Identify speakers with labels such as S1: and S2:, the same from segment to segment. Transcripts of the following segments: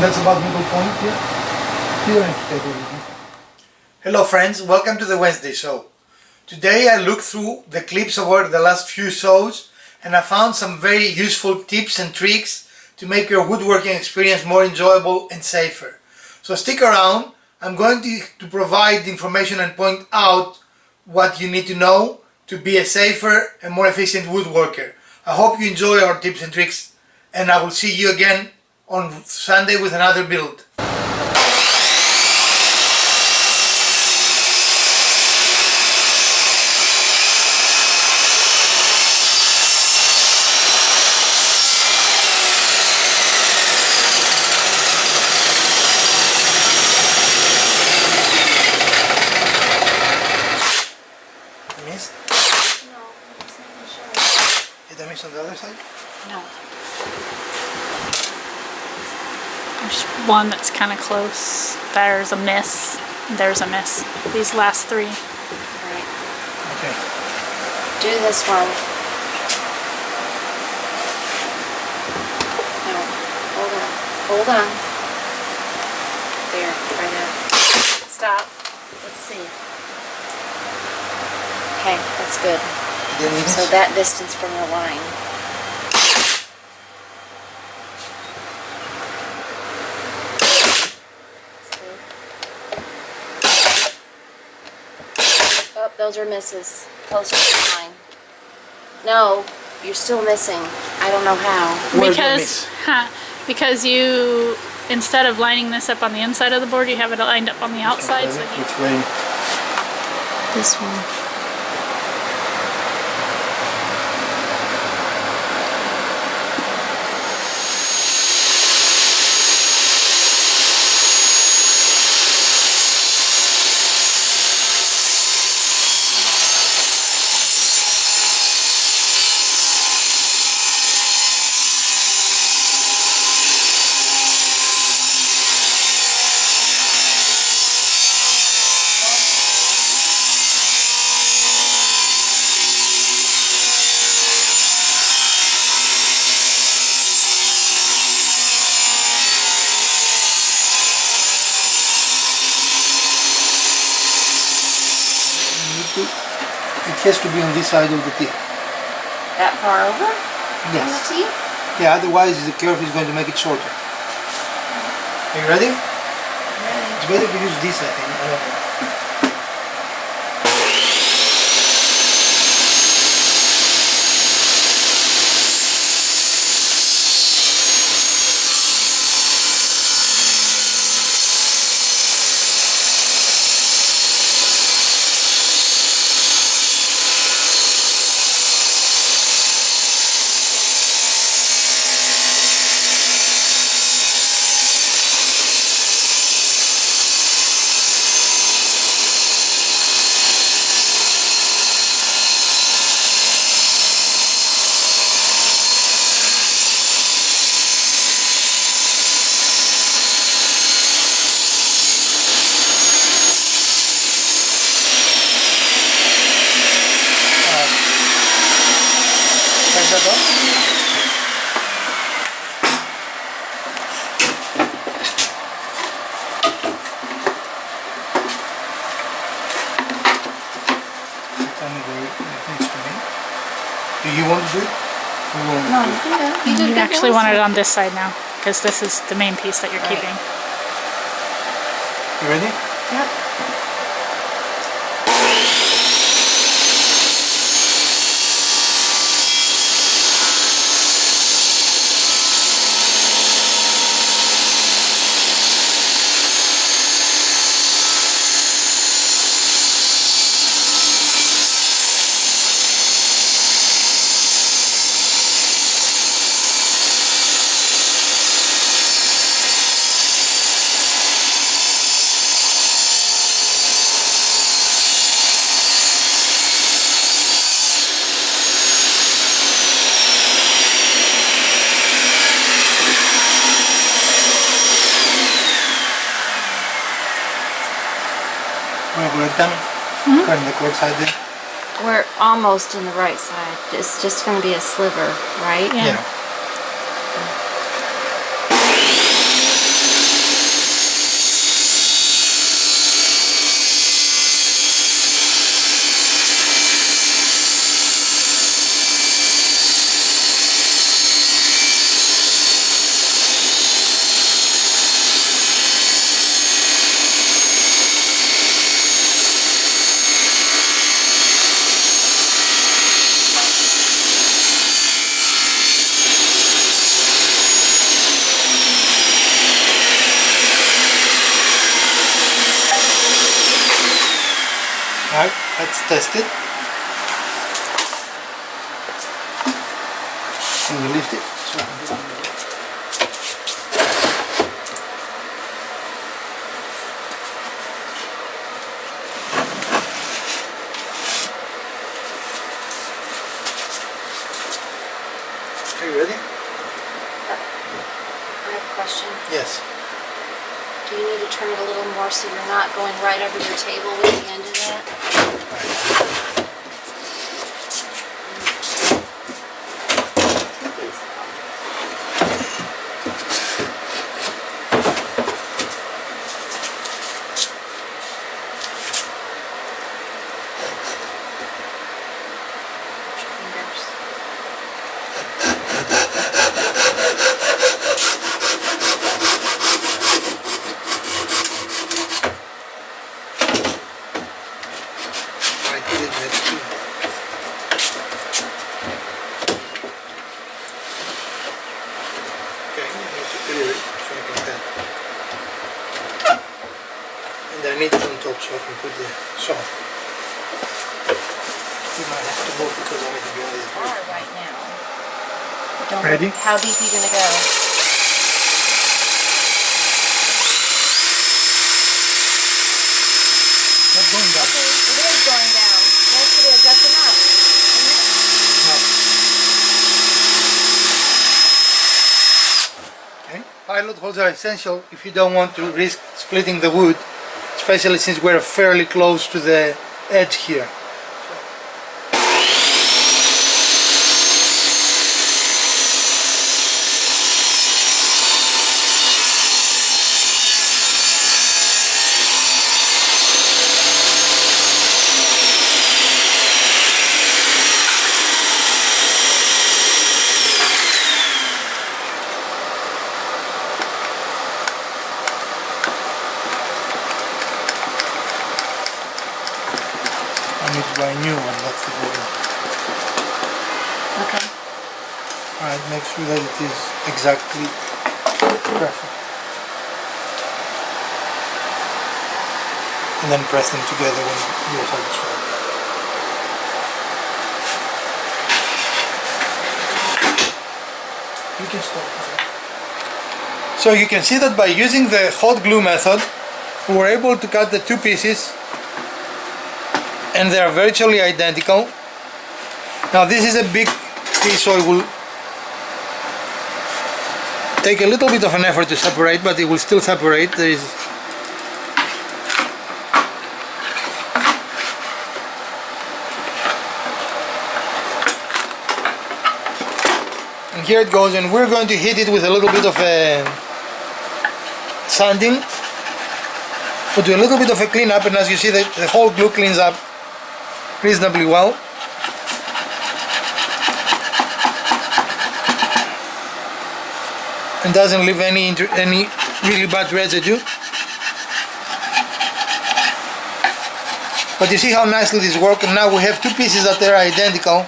S1: that's about middle point here. You don't have to take everything. Hello friends, welcome to the Wednesday show. Today I looked through the clips over the last few shows and I found some very useful tips and tricks to make your woodworking experience more enjoyable and safer. So stick around, I'm going to provide information and point out what you need to know to be a safer and more efficient woodworker. I hope you enjoy our tips and tricks and I will see you again on Sunday with another build. Missed?
S2: No, it's not even showing.
S1: Did I miss on the other side?
S2: No.
S3: There's one that's kind of close. There's a miss. There's a miss. These last three.
S2: Right.
S1: Okay.
S2: Do this one. No. Hold on. Hold on. There. Try that. Stop. Let's see. Okay, that's good.
S1: Did I miss?
S2: So that distance from the line. Oh, those are misses. Closer to the line. No, you're still missing. I don't know how.
S1: Where did I miss?
S3: Because you, instead of lining this up on the inside of the board, you have it lined up on the outside. So you,
S1: Which way?
S2: This one.
S1: It has to be on this side of the teeth.
S2: That far over?
S1: Yes.
S2: On the teeth?
S1: Yeah, otherwise the curve is going to make it shorter. Are you ready? It's better to use this, I think. I don't know. Press that on. Tell me where it needs to be. Do you want to do it? Or you want me to do it?
S3: you actually want it on this side now, because this is the main piece that you're
S2: Right.
S3: keeping.
S1: You ready?
S2: Yep.
S1: We're done. Turn the cord side there.
S2: We're almost in the right side. It's just going to be a sliver, right?
S3: Yeah.
S1: Yeah. Alright, let's test it. Can we lift it? So I can do it. Are you ready?
S2: I have a question.
S1: Yes.
S2: Do you need to turn it a little more so you're not going right over your table with the end of that? Watch your fingers.
S1: I did it next to. Okay, I need to clear it so I can cut. And I need it on top so I can put the saw. We might have to move because I need to be on this
S2: Far right now. Don't
S1: Ready?
S2: How deep are you gonna go?
S1: Not going down.
S2: Okay, it is going down. Yes, it is. That's enough. Isn't it?
S1: Okay. Pilot holes are essential if you don't want to risk splitting the wood, especially since we're fairly close to the edge here. I need to buy a new one, that's the problem.
S2: Okay.
S1: Alright, make sure that it is exactly perfect. And then press them together when you're satisfied. You can stop. So you can see that by using the hot glue method, we were able to cut the two pieces and they are virtually identical. Now this is a big piece, so it will take a little bit of an effort to separate, but it will still separate. There is and here it goes, and we're going to hit it with a little bit of sanding. We'll do a little bit of a cleanup, and as you see, the whole glue cleans up reasonably well. And doesn't leave any really bad residue. But you see how nicely this works, and now we have two pieces that are identical.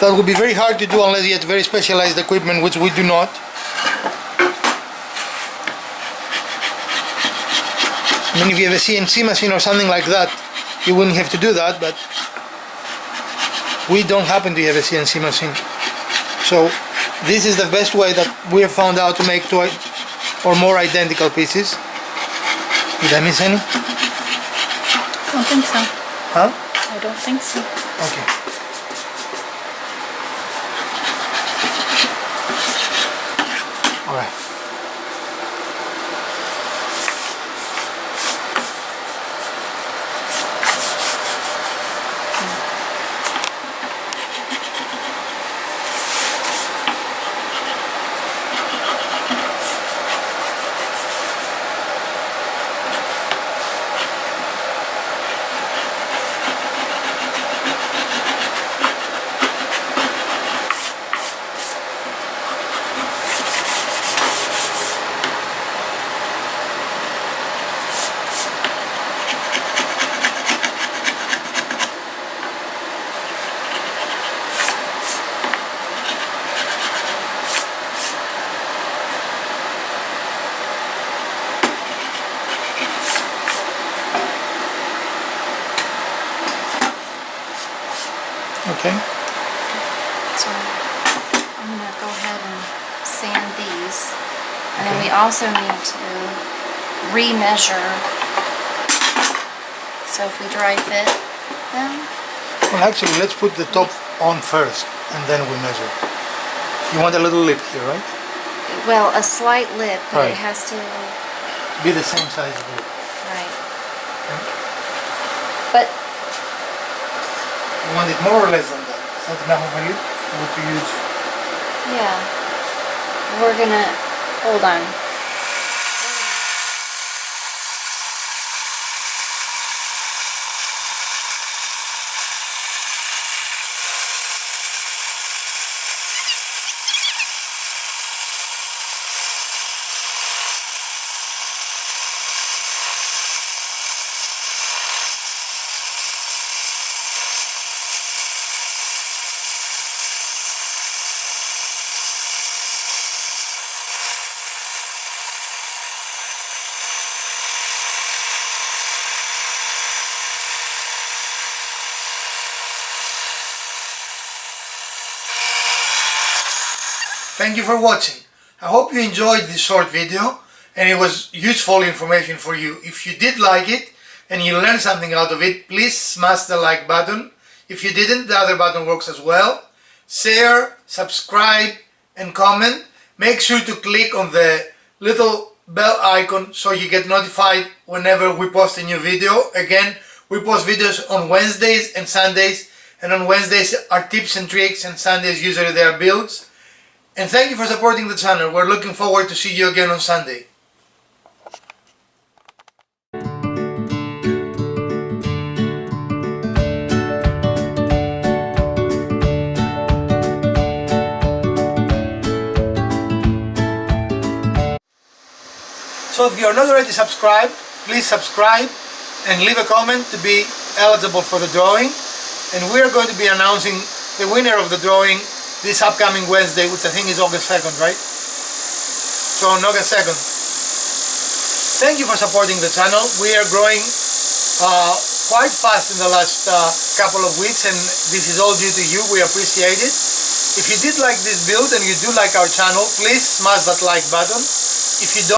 S1: That would be very hard to do unless you had very specialized equipment, which we do not. I mean, if you have a CNC machine or something like that, you wouldn't have to do that, but we don't happen to have a CNC machine. So this is the best way that we have found out to make two or more identical pieces. Did I miss any?
S3: I don't think so.
S1: Huh?
S3: I don't think so.
S1: Okay. Alright. Okay.
S2: So I'm going to go ahead and sand these. And then we also need to re-measure. So if we dry fit them.
S1: Well, actually, let's put the top on first and then we measure. You want a little lip here, right?
S2: Well, a slight lip, but
S1: Right.
S2: it has to...
S1: Be the same size of lip.
S2: Right.
S1: Okay.
S2: But
S1: You want it more or less than that? Is that enough of a lip? Or to use?
S2: yeah, we're gonna, hold on.
S1: Thank you for watching. I hope you enjoyed this short video and it was useful information for you. If you did like it and you learned something out of it, please smash the like button. If you didn't, the other button works as well. Share, subscribe and comment. Make sure to click on the little bell icon so you get notified whenever we post a new video. Again, we post videos on Wednesdays and Sundays, and on Wednesdays are tips and tricks and Sundays usually they are builds. And thank you for supporting the channel. We're looking forward to see you again on Sunday. So if you're not already subscribed, please subscribe and leave a comment to be eligible for the drawing. And we're going to be announcing the winner of the drawing this upcoming Wednesday, which I think is August 2nd, right? So on August 2nd. Thank you for supporting the channel. We are growing quite fast in the last couple of weeks, and this is all due to you. We appreciate it. If you did like this build and you do like our channel, please smash that like button. If you don't,